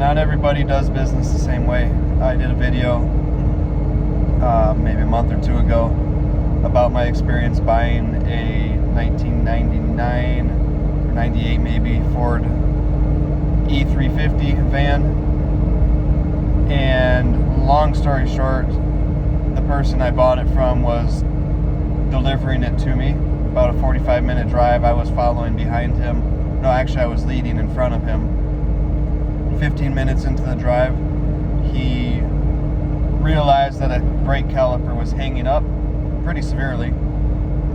not everybody does business the same way. I did a video maybe a month or two ago about my experience buying a 1999 or 98 maybe Ford E350 van. And long story short, the person I bought it from was delivering it to me. About a 45-minute drive. I was following behind him. No, actually I was leading in front of him. 15 minutes into the drive, he realized that a brake caliper was hanging up pretty severely.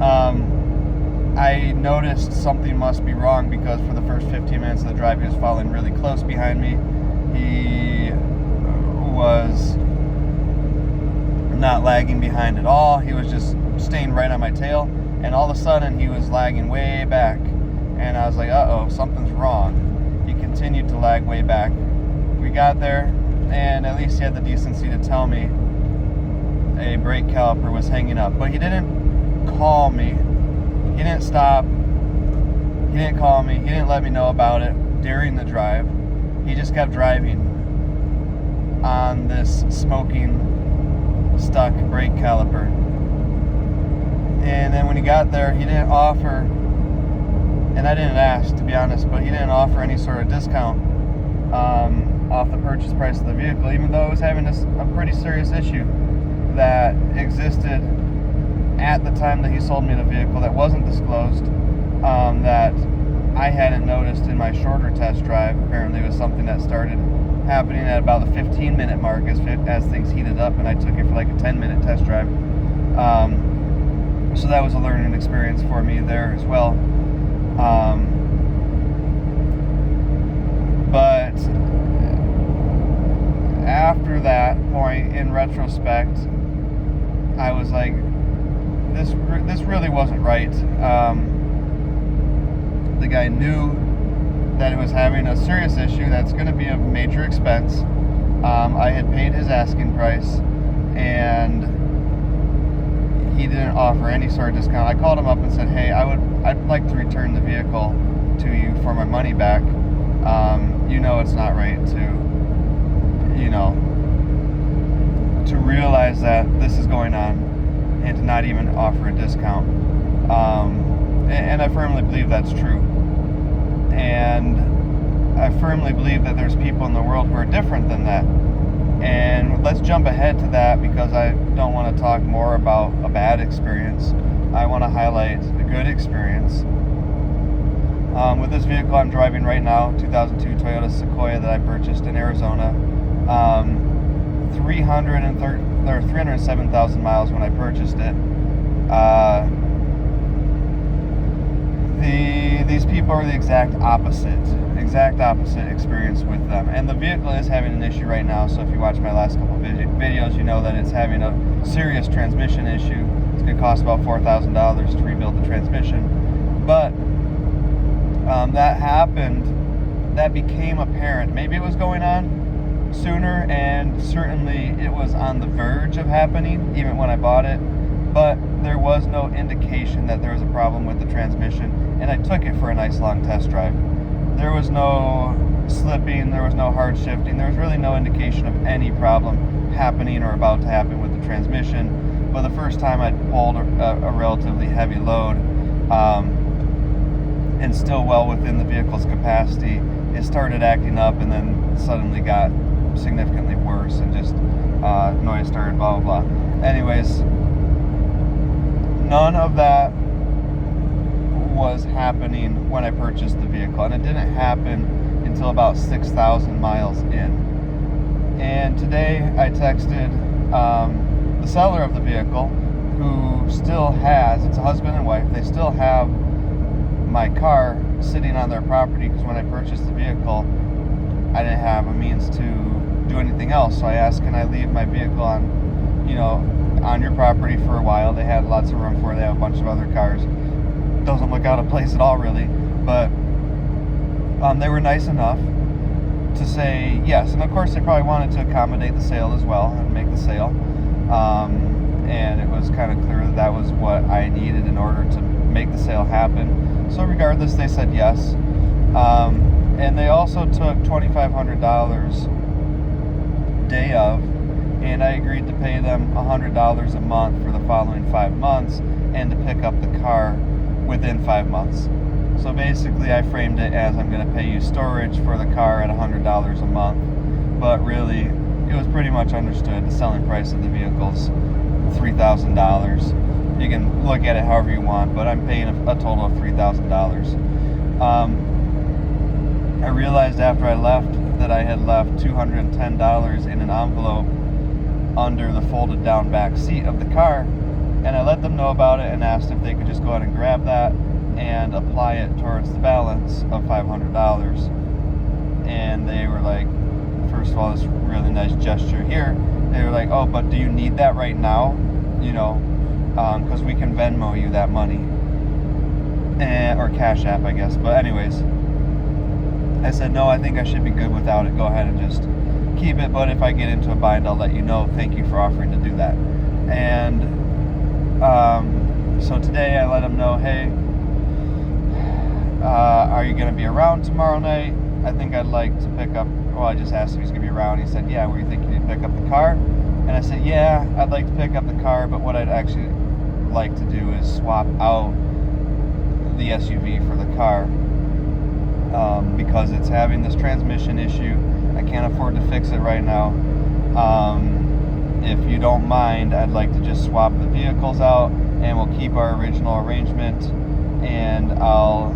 I noticed something must be wrong because for the first 15 minutes of the drive, he was following really close behind me. He was not lagging behind at all. He was just staying right on my tail, and all of a sudden he was lagging way back, and I was like, uh-oh, something's wrong. He continued to lag way back. We got there, and at least he had the decency to tell me a brake caliper was hanging up, but he didn't call me. He didn't stop. He didn't call me. He didn't let me know about it during the drive. He just kept driving on this smoking, stuck brake caliper. And then when he got there, he didn't offer, and I didn't ask to be honest, but he didn't offer any sort of discount off the purchase price of the vehicle, even though it was having a pretty serious issue that existed at the time that he sold me the vehicle that wasn't disclosed, that I hadn't noticed in my shorter test drive. Apparently it was something that started happening at about the 15-minute mark as things heated up, and I took it for like a 10-minute test drive. So that was a learning experience for me there as well. But after that point, in retrospect, I was like, this really wasn't right. The guy knew that it was having a serious issue that's going to be a major expense. I had paid his asking price, and he didn't offer any sort of discount. I called him up and said, hey, I'd like to return the vehicle to you for my money back. You know it's not right to realize that this is going on and to not even offer a discount. And I firmly believe that's true. And I firmly believe that there's people in the world who are different than that. And let's jump ahead to that because I don't want to talk more about a bad experience. I want to highlight a good experience. With this vehicle I'm driving right now, 2002 Toyota Sequoia that I purchased in Arizona, 307,000 miles when I purchased it. These people are the exact opposite experience with them. And the vehicle is having an issue right now, so if you watch my last couple videos, you know that it's having a serious transmission issue. It's going to cost about $4,000 to rebuild the transmission. But that happened, that became apparent. Maybe it was going on sooner, and certainly it was on the verge of happening, even when I bought it. But there was no indication that there was a problem with the transmission, and I took it for a nice long test drive. There was no slipping, there was no hard shifting, there was really no indication of any problem happening or about to happen with the transmission. But the first time I pulled a relatively heavy load, and still well within the vehicle's capacity, it started acting up and then suddenly got significantly worse, and just noise started, blah blah blah. Anyways, none of that was happening when I purchased the vehicle, and it didn't happen until about 6,000 miles in. And today I texted the seller of the vehicle, who still has, it's a husband and wife, they still have my car sitting on their property, because when I purchased the vehicle I didn't have a means to do anything else. So I asked, can I leave my vehicle on your property for a while? They had lots of room for it. They have a bunch of other cars. Doesn't look out of place at all, really. But they were nice enough to say yes. And of course, they probably wanted to accommodate the sale as well and make the sale. And it was kind of clear that that was what I needed in order to make the sale happen. So regardless, they said yes. And they also took $2,500 day of, and I agreed to pay them $100 a month for the following 5 months and to pick up the car within 5 months. So basically I framed it as I'm going to pay you storage for the car at $100 a month, but really it was pretty much understood. The selling price of the vehicle's $3,000. You can look at it however you want, but I'm paying a total of $3,000. I realized after I left that I had left $210 in an envelope under the folded down back seat of the car, and I let them know about it and asked if they could just go ahead and grab that and apply it towards the balance of $500. And they were like, first of all, this really nice gesture here. They were like, oh, but do you need that right now? You know, because we can Venmo you that money, or Cash App, I guess. But anyways, I said, no, I think I should be good without it. Go ahead and just keep it, but if I get into a bind, I'll let you know. Thank you for offering to do that. And so today I let him know, hey, are you going to be around tomorrow night? I think I'd like to pick up, well, I just asked if he's going to be around. He said, yeah, where do you think you need to pick up the car? And I said, yeah, I'd like to pick up the car, but what I'd actually like to do is swap out the SUV for the car, because it's having this transmission issue. I can't afford to fix it right now. If you don't mind, I'd like to just swap the vehicles out, and we'll keep our original arrangement, and I'll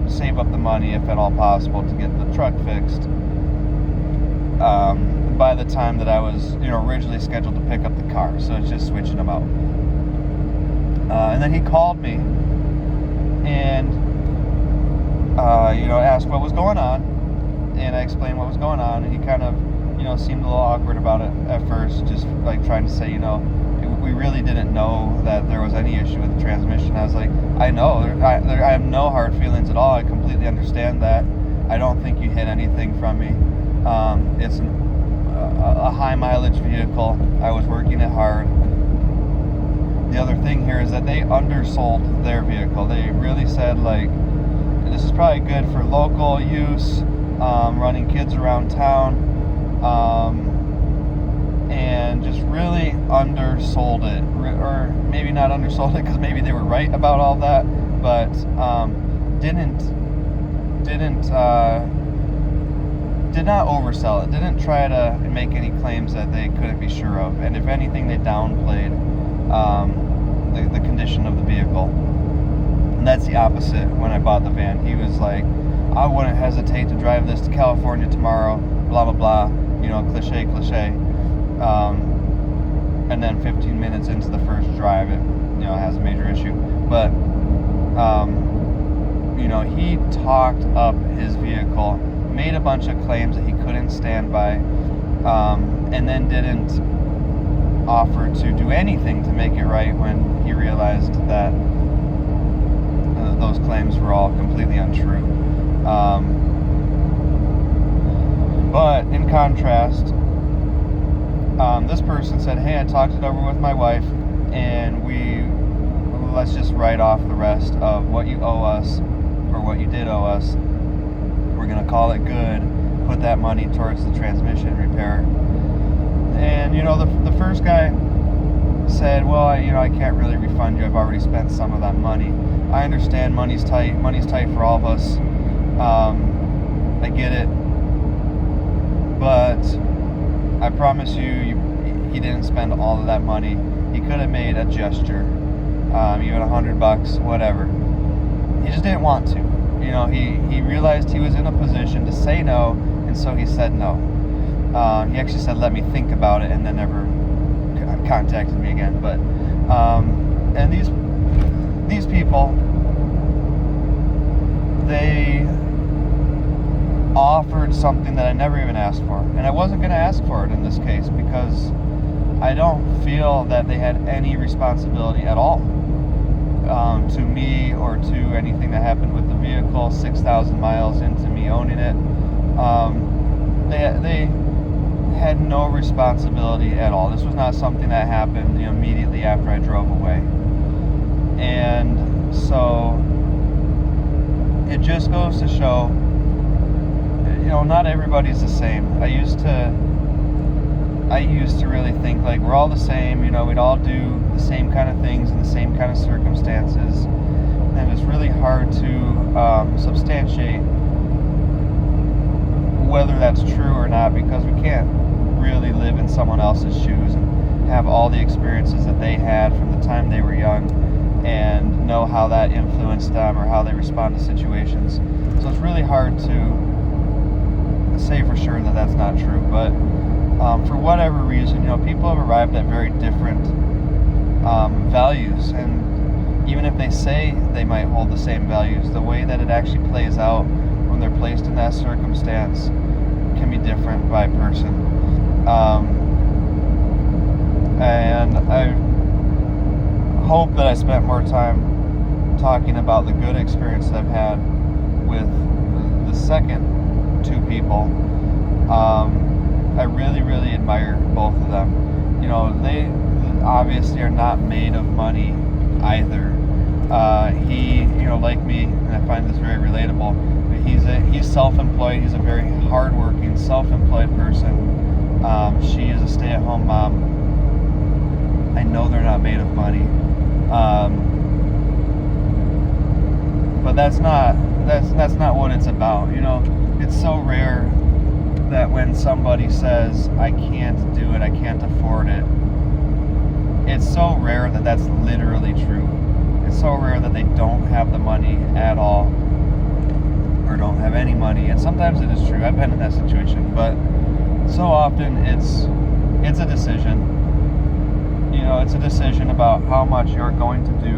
save up the money, if at all possible, to get the truck fixed by the time that I was, originally scheduled to pick up the car. So it's just switching them out. And then he called me and asked what was going on, and I explained what was going on, and he kind of seemed a little awkward about it at first, just like trying to say, we really didn't know that there was any issue with the transmission. I was like, I know, I have no hard feelings at all. I completely understand that. I don't think you hid anything from me. It's a high mileage vehicle. I was working it hard. The other thing here is that they undersold their vehicle. They really said, like, this is probably good for local use, running kids around town, and just really undersold it, or maybe not undersold it, because maybe they were right about all that, but did not oversell it, didn't try to make any claims that they couldn't be sure of, and if anything, they downplayed the condition of the vehicle. And that's the opposite. When I bought the van, he was like, I wouldn't hesitate to drive this to California tomorrow, blah blah blah, cliche. And then 15 minutes into the first drive, it has a major issue. But he talked up his vehicle, made a bunch of claims that he couldn't stand by, and then didn't offer to do anything to make it right when he realized that those claims were all completely untrue. But in contrast, this person said, hey, I talked it over with my wife, and let's just write off the rest of what you owe us, or what you did owe us. We're going to call it good, put that money towards the transmission repair. And, the first guy said, well, I can't really refund you. I've already spent some of that money. I understand money's tight. Money's tight for all of us. I get it. But I promise you, he didn't spend all of that money. He could have made a gesture, even $100, whatever. He just didn't want to. He realized he was in a position to say no, and so he said no. He actually said, let me think about it, and then never contacted me again. But and these people, they offered something that I never even asked for, and I wasn't going to ask for it in this case, because I don't feel that they had any responsibility at all to me or to anything that happened with the vehicle 6,000 miles into me owning it. They had no responsibility at all. This was not something that happened immediately after I drove away. And so it just goes to show not everybody's the same. I used to really think like we're all the same, we'd all do the same kind of things in the same kind of circumstances, and it's really hard to substantiate whether that's true or not, because we can't really live in someone else's shoes and have all the experiences that they had from the time they were young and know how that influenced them or how they respond to situations. So it's really hard to say for sure that that's not true, but for whatever reason, people have arrived at very different values, and even if they say they might hold the same values, the way that it actually plays out when they're placed in that circumstance can be different by person. And I hope that I spent more time talking about the good experience I've had with the second two people. I really, really admire both of them. They obviously are not made of money either. He, like me, and I find this very relatable, but he's self-employed.'t a very hardworking, self-employed person. She is a stay-at-home mom. I know they're not made of money, but that's not what it's about. It's so rare that when somebody says, I can't do it, I can't afford it, it's so rare that that's literally true. It's so rare that they don't have the money at all, or don't have any money. And sometimes it is true. I've been in that situation, but so often it's a decision. It's a decision about how much you're going to do